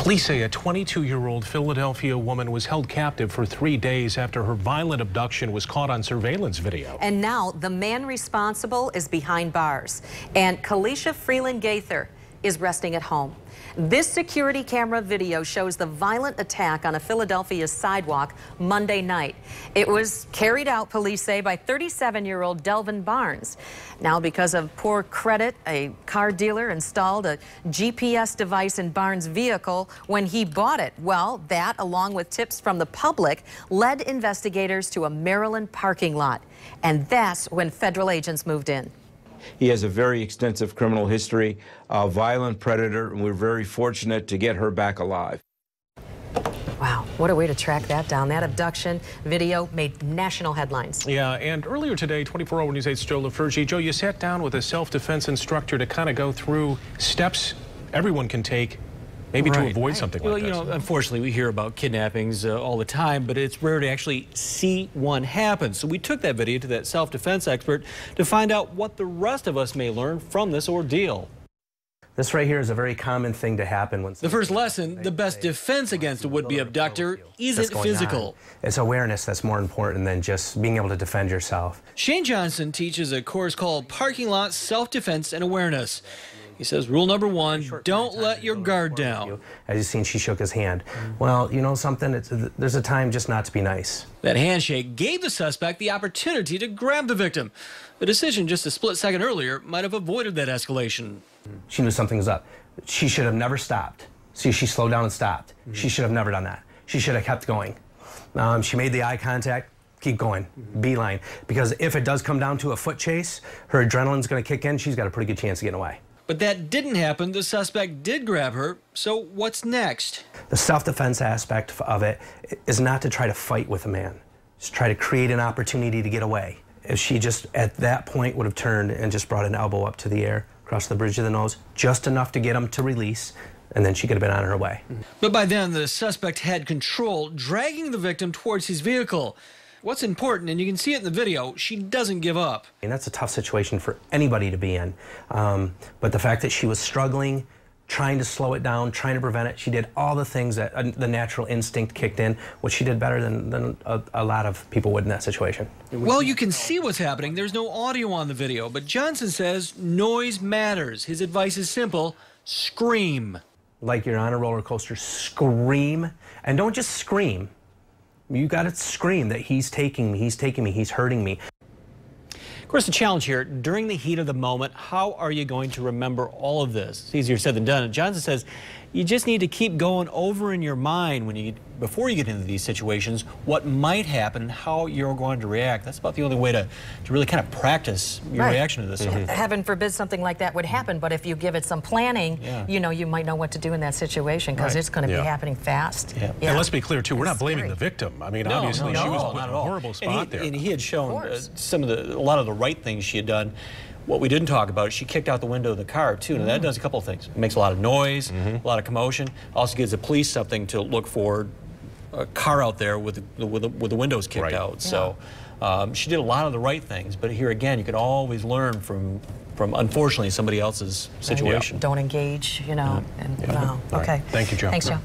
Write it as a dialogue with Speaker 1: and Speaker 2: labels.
Speaker 1: Police say a 22-year-old Philadelphia woman was held captive for 3 days after her violent abduction was caught on surveillance video.
Speaker 2: And now the man responsible is behind bars. And Carlesha Freeland-Gaither is resting at home. This security camera video shows the violent attack on a Philadelphia sidewalk Monday night. It was carried out, police say, by 37-year-old Delvin Barnes. Now, because of poor credit, a car dealer installed a GPS device in Barnes' vehicle when he bought it. Well, that, along with tips from the public, led investigators to a Maryland parking lot. And that's when federal agents moved in.
Speaker 3: He has a very extensive criminal history, a violent predator, and we're very fortunate to get her back alive.
Speaker 2: Wow, what a way to track that down. That abduction video made national headlines.
Speaker 1: Yeah, and earlier today, 24-hour News 8's Joe LaFurgie. Joe, you sat down with a self-defense instructor to kind of go through steps everyone can take maybe to avoid something like this.
Speaker 4: Well, you know, unfortunately, we hear about kidnappings all the time, but it's rare to actually see one happen. So we took that video to that self-defense expert to find out what the rest of us may learn from this ordeal.
Speaker 5: This right here is a very common thing to happen when
Speaker 4: the first lesson, the best defense against a would-be abductor isn't physical.
Speaker 5: It's awareness that's more important than just being able to defend yourself.
Speaker 4: Shane Johnson teaches a course called Parking Lot Self-Defense and Awareness. He says rule number one, don't let your guard down.
Speaker 5: As you've seen, she shook his hand. Well, you know something, there's a time just not to be nice.
Speaker 4: That handshake gave the suspect the opportunity to grab the victim. A decision just a split second earlier might have avoided that escalation.
Speaker 5: She knew something was up. She should have never stopped. See, she slowed down and stopped. She should have never done that. She should have kept going. She made the eye contact. Keep going, beeline. Because if it does come down to a foot chase, her adrenaline's gonna kick in, she's got a pretty good chance of getting away.
Speaker 4: But that didn't happen. The suspect did grab her. So what's next?
Speaker 5: The self-defense aspect of it is not to try to fight with a man. Just try to create an opportunity to get away. If she just at that point would have turned and just brought an elbow up to the air, across the bridge of the nose, just enough to get him to release, and then she could have been on her way.
Speaker 4: But by then, the suspect had control, dragging the victim towards his vehicle. What's important, and you can see it in the video, she doesn't give up.
Speaker 5: And that's a tough situation for anybody to be in. But the fact that she was struggling, trying to slow it down, trying to prevent it, she did all the things that the natural instinct kicked in, which she did better than a lot of people would in that situation.
Speaker 4: Well, you can see what's happening. There's no audio on the video, but Johnson says noise matters. His advice is simple: scream.
Speaker 5: Like you're on a roller coaster, scream. And don't just scream. You got to scream that he's taking me, he's hurting me.
Speaker 4: Of course, the challenge here, during the heat of the moment, how are you going to remember all of this? It's easier said than done. And Johnson says you just need to keep going over in your mind before you get into these situations what might happen and how you're going to react. That's about the only way to really kind of practice your reaction to this.
Speaker 2: Heaven forbid something like that would happen, but if you give it some planning, you know, you might know what to do in that situation because it's going to be happening fast.
Speaker 1: And let's be clear, too, we're not blaming the victim. I mean, obviously, she was put in a horrible spot there.
Speaker 4: And he had shown a lot of the right things she had done. What we didn't talk about is she kicked out the window of the car, too. And that does a couple of things. It makes a lot of noise, a lot of commotion. Also gives the police something to look for, a car out there with the windows kicked out. So she did a lot of the right things. But here again, you can always learn from unfortunately, somebody else's situation.
Speaker 2: Don't engage, you know. Wow. Okay.
Speaker 1: Thank you, Joe.
Speaker 2: Thanks, Joe.